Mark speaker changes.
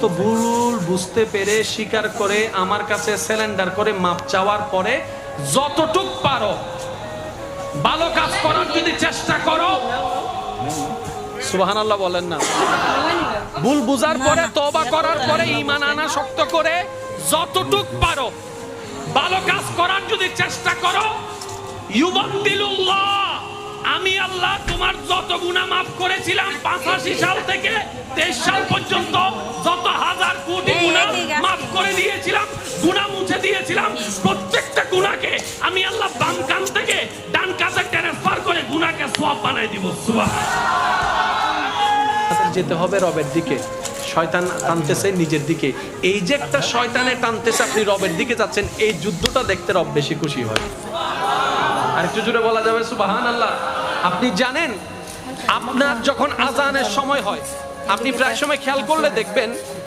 Speaker 1: তো ভুল বুঝতে পেরে স্বীকার করে আমার কাছে স্যালেন্ডার করে মাপ চাওয়ার পরে যতটুক পারো ভালো কাজ করার যদি চেষ্টা করো, সুবহানাল্লাহ বলেন না, ভুল বুঝার পরে তওবা করার পরে ঈমান আনা শক্ত করে যতটুক পারো ভালো কাজ করার যদি চেষ্টা করো, ইউবাদদিলুল্লাহ, আমি আল্লাহ তোমার যত গুনাহ মাফ করেছিলাম 85 সাল থেকে 23 সাল পর্যন্ত যত হাজার কোটি গুনাহ মাফ করে দিয়েছিলাম, গুনাহ মুছে দিয়েছিলাম, প্রত্যেকটা গুনাহকে আমি আল্লাহ বাম কান থেকে ডান কানে ট্রান্সফার করে গুনাহকে সওয়াব বানাই দিব। সুবহানাল্লাহ। যেতে হবে রবের দিকে, শয়তান টানতেছে নিজের দিকে। এই যে একটা শয়তানে টানতেছে, আপনি রবের দিকে যাচ্ছেন, এই যুদ্ধটা দেখতে রব বেশি খুশি হয়। আর একটু জোরে বলা যাবে সুবহানাল্লাহ। আপনি জানেন আপনার যখন আযানের সময় হয়, আপনি প্রায় সময় খেয়াল করলে দেখবেন